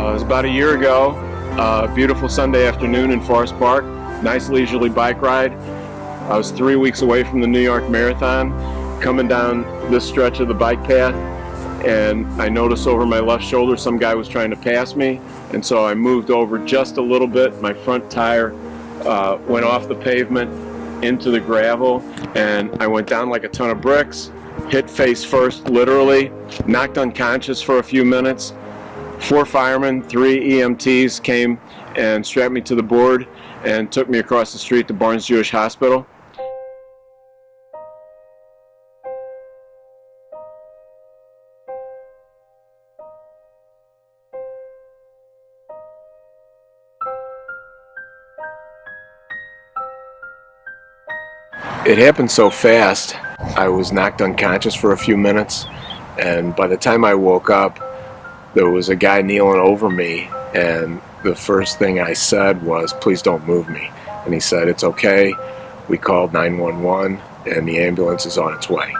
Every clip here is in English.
It was about a year ago, beautiful Sunday afternoon in Forest Park, nice leisurely bike ride. I was 3 weeks away from the New York Marathon, coming down this stretch of the bike path, and I noticed over my left shoulder some guy was trying to pass me, and so I moved over just a little bit. My front tire went off the pavement into the gravel, and I went down like a ton of bricks, hit face first literally, knocked unconscious for a few minutes. 4 firemen, 3 EMTs came and strapped me to the board and took me across the street to Barnes Jewish Hospital. It happened so fast. I was knocked unconscious for a few minutes, and by the time I woke up, there was a guy kneeling over me, and the first thing I said was, "Please don't move me." And he said, "It's okay." We called 911, and the ambulance is on its way.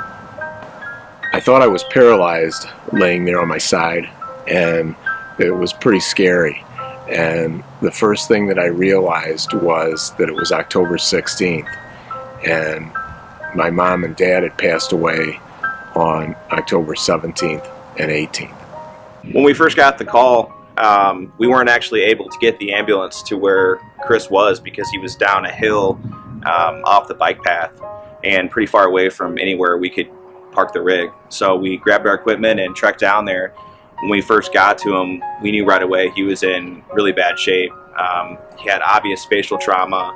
I thought I was paralyzed laying there on my side, and it was pretty scary. And the first thing that I realized was that it was October 16th, and my mom and dad had passed away on October 17th and 18th. When we first got the call, we weren't actually able to get the ambulance to where Chris was because he was down a hill off the bike path and pretty far away from anywhere we could park the rig. So we grabbed our equipment and trekked down there. When we first got to him, we knew right away he was in really bad shape. He had obvious facial trauma,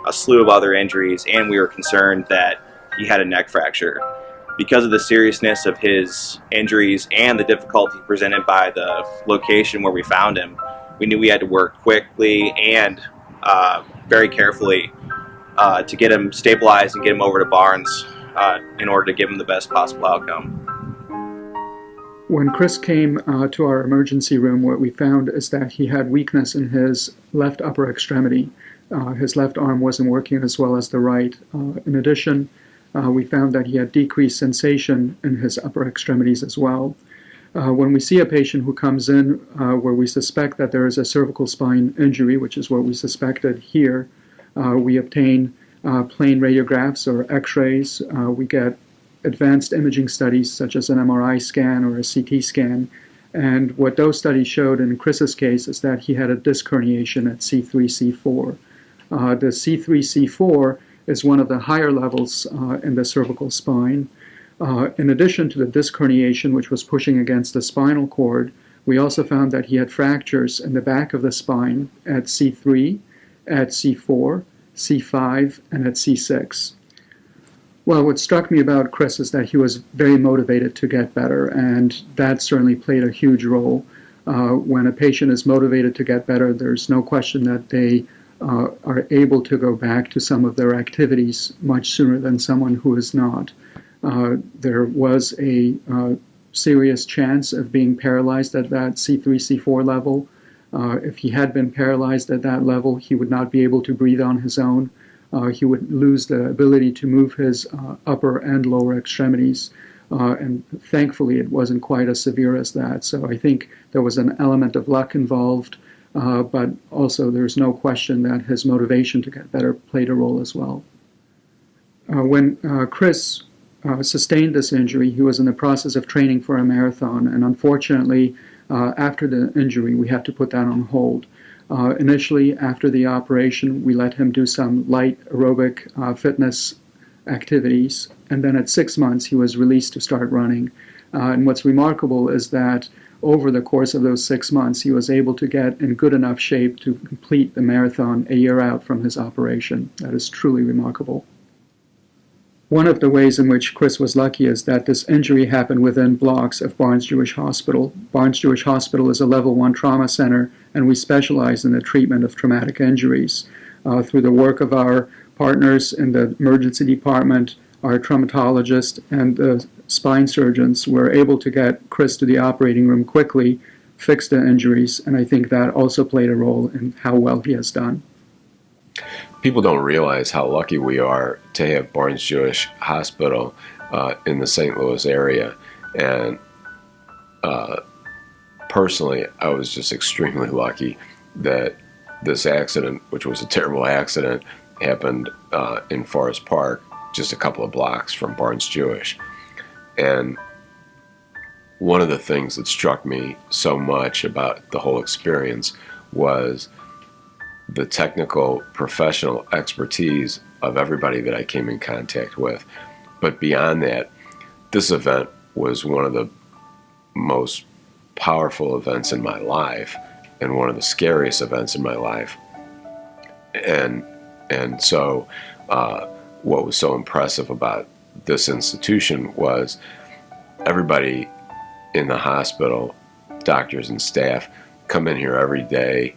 a slew of other injuries, and we were concerned that he had a neck fracture. Because of the seriousness of his injuries and the difficulty presented by the location where we found him, we knew we had to work quickly and very carefully to get him stabilized and get him over to Barnes in order to give him the best possible outcome. When Chris came to our emergency room, what we found is that he had weakness in his left upper extremity. His left arm wasn't working as well as the right. In addition, we found that he had decreased sensation in his upper extremities as well. When we see a patient who comes in where we suspect that there is a cervical spine injury, which is what we suspected here, we obtain plain radiographs or x-rays. We get advanced imaging studies such as an MRI scan or a CT scan. And what those studies showed in Chris's case is that he had a disc herniation at C3, C4. The C3, C4 is one of the higher levels in the cervical spine. In addition to the disc herniation, which was pushing against the spinal cord, we also found that he had fractures in the back of the spine at C3, at C4, C5, and at C6. Well, what struck me about Chris is that he was very motivated to get better, and that certainly played a huge role. When a patient is motivated to get better, there's no question that they are able to go back to some of their activities much sooner than someone who is not. There was a serious chance of being paralyzed at that C3, C4 level. If he had been paralyzed at that level, he would not be able to breathe on his own. He would lose the ability to move his upper and lower extremities. And thankfully, it wasn't quite as severe as that. So I think there was an element of luck involved. But also there's no question that his motivation to get better played a role as well. When Chris sustained this injury, he was in the process of training for a marathon, and unfortunately, after the injury, we had to put that on hold. Initially, after the operation, we let him do some light aerobic fitness activities, and then at 6 months, he was released to start running. And what's remarkable is that over the course of those 6 months, he was able to get in good enough shape to complete the marathon a year out from his operation. That is truly remarkable. One of the ways in which Chris was lucky is that this injury happened within blocks of Barnes Jewish Hospital. Barnes Jewish Hospital is a level 1 trauma center, and we specialize in the treatment of traumatic injuries. Through the work of our partners in the emergency department, our traumatologist, and the spine surgeons, were able to get Chris to the operating room quickly, fix the injuries, and I think that also played a role in how well he has done. People don't realize how lucky we are to have Barnes Jewish Hospital in the St. Louis area, and personally, I was just extremely lucky that this accident, which was a terrible accident, happened in Forest Park, just a couple of blocks from Barnes Jewish. And one of the things that struck me so much about the whole experience was the technical, professional expertise of everybody that I came in contact with. But beyond that, this event was one of the most powerful events in my life and one of the scariest events in my life. And so what was so impressive about this institution was everybody in the hospital, doctors and staff, come in here every day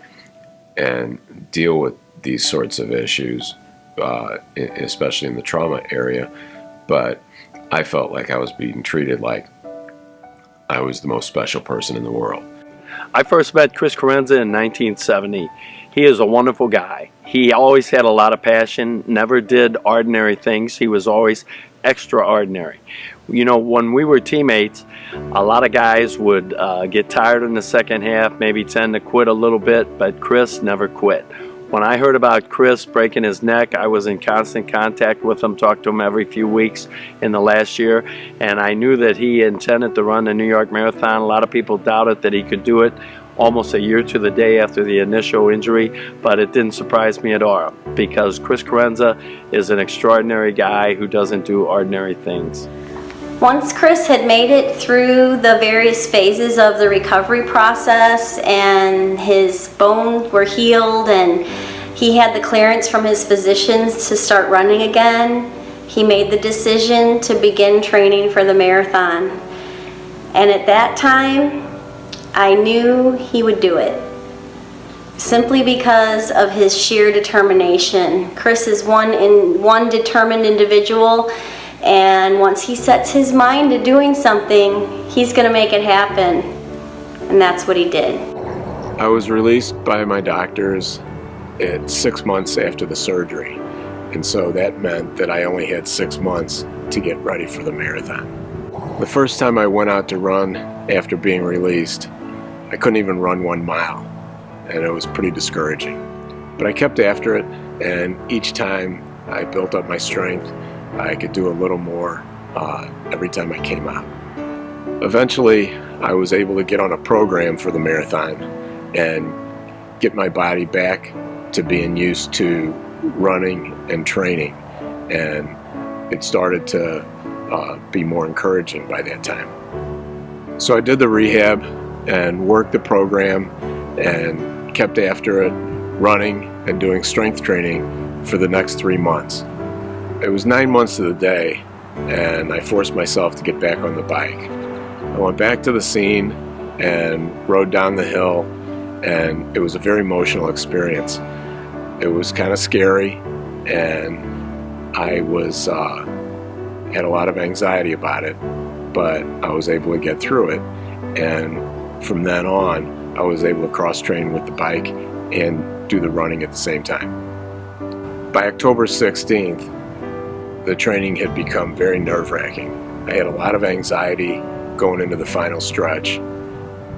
and deal with these sorts of issues, especially in the trauma area. But I felt like I was being treated like I was the most special person in the world. I first met Chris Carenza in 1970. He is a wonderful guy. He always had a lot of passion, never did ordinary things. He was always extraordinary. You know, when we were teammates, a lot of guys would get tired in the second half, maybe tend to quit a little bit, but Chris never quit. When I heard about Chris breaking his neck, I was in constant contact with him, talked to him every few weeks in the last year, and I knew that he intended to run the New York Marathon. A lot of people doubted that he could do it almost a year to the day after the initial injury, but it didn't surprise me at all because Chris Carenza is an extraordinary guy who doesn't do ordinary things. Once Chris had made it through the various phases of the recovery process and his bones were healed and he had the clearance from his physicians to start running again, he made the decision to begin training for the marathon. And at that time, I knew he would do it, simply because of his sheer determination. Chris is one determined individual, and once he sets his mind to doing something, he's going to make it happen. And that's what he did. I was released by my doctors at 6 months after the surgery, and so that meant that I only had 6 months to get ready for the marathon. The first time I went out to run after being released, I couldn't even run 1 mile, and it was pretty discouraging. But I kept after it, and each time I built up my strength. I could do a little more every time I came out. Eventually, I was able to get on a program for the marathon and get my body back to being used to running and training, and it started to be more encouraging by that time. So I did the rehab and worked the program and kept after it, running and doing strength training for the next 3 months. It was 9 months to the day, and I forced myself to get back on the bike. I went back to the scene and rode down the hill, and it was a very emotional experience. It was kind of scary, and I was had a lot of anxiety about it, but I was able to get through it, and from then on, I was able to cross-train with the bike and do the running at the same time. By October 16th, the training had become very nerve-wracking. I had a lot of anxiety going into the final stretch,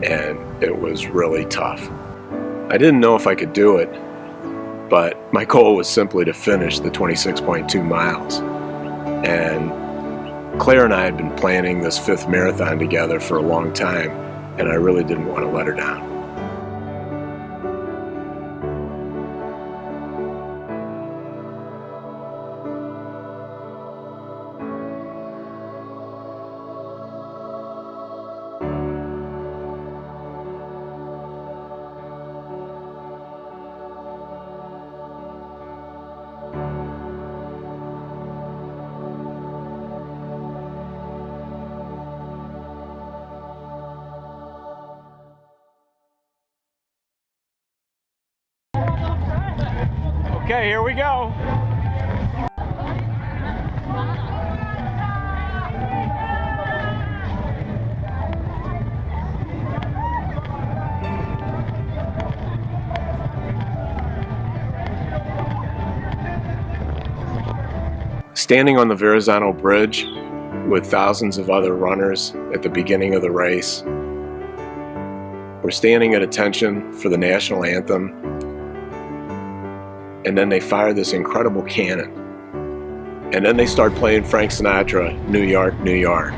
and it was really tough. I didn't know if I could do it, but my goal was simply to finish the 26.2 miles. And Claire and I had been planning this 5th marathon together for a long time, and I really didn't want to let her down. Okay, here we go. Standing on the Verrazano Bridge with thousands of other runners at the beginning of the race, We're standing at attention for the national anthem, and then they fire this incredible cannon. And then they start playing Frank Sinatra, New York, New York.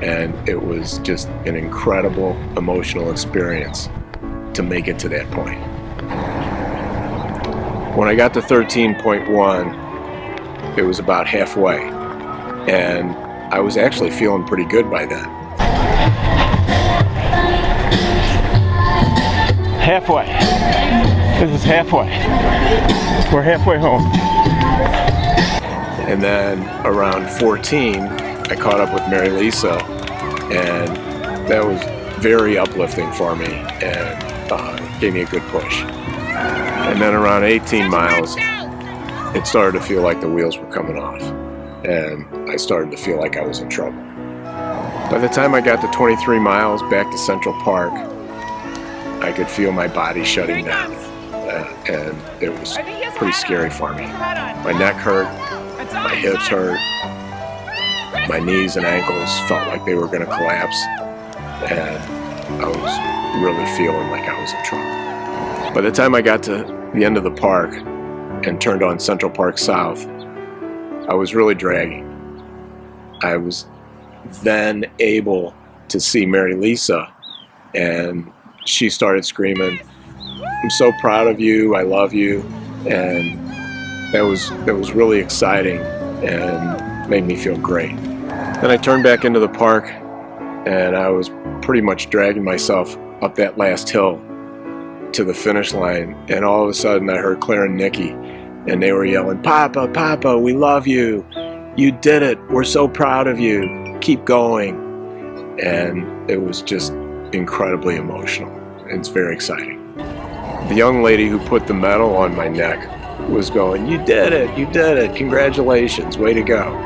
And it was just an incredible emotional experience to make it to that point. When I got to 13.1, it was about halfway, and I was actually feeling pretty good by then. Halfway. This is halfway. We're halfway home. And then around 14, I caught up with Mary Lisa, and that was very uplifting for me and gave me a good push. And then around 18 miles, it started to feel like the wheels were coming off, and I started to feel like I was in trouble. By the time I got to 23 miles back to Central Park, I could feel my body shutting down, and it was pretty scary for me. My neck hurt, my hips hurt, my knees and ankles felt like they were going to collapse, and I was really feeling like I was in trouble. By the time I got to the end of the park and turned on Central Park South, I was really dragging. I was then able to see Mary Lisa, and she started screaming, "I'm so proud of you, I love you," and that was really exciting and made me feel great. Then I turned back into the park, and I was pretty much dragging myself up that last hill to the finish line, and all of a sudden I heard Claire and Nikki, and they were yelling, "Papa, Papa, we love you. You did it. We're so proud of you. Keep going." And it was just incredibly emotional. It's very exciting. The young lady who put the medal on my neck was going, "You did it. You did it. Congratulations. Way to go."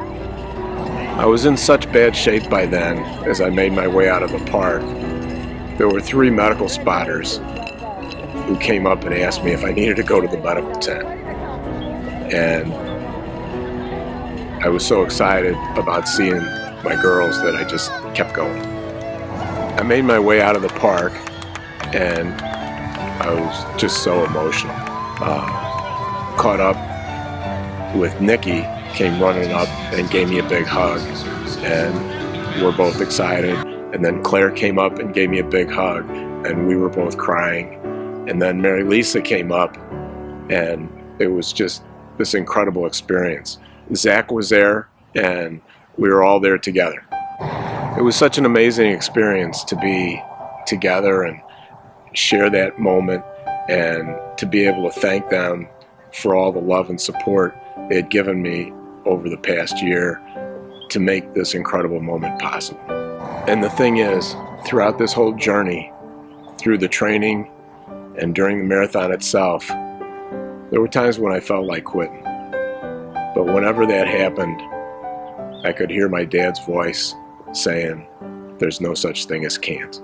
I was in such bad shape by then as I made my way out of the park. There were 3 medical spotters who came up and asked me if I needed to go to the medical tent. And I was so excited about seeing my girls that I just kept going. I made my way out of the park, and I was just so emotional. Caught up with Nikki, came running up and gave me a big hug, and we're both excited. And then Claire came up and gave me a big hug, and we were both crying. And then Mary Lisa came up, and it was just this incredible experience. Zach was there, and we were all there together. It was such an amazing experience to be together and share that moment, and to be able to thank them for all the love and support they had given me over the past year to make this incredible moment possible. And the thing is, throughout this whole journey, through the training and during the marathon itself, there were times when I felt like quitting. But whenever that happened, I could hear my dad's voice saying, "There's no such thing as can't."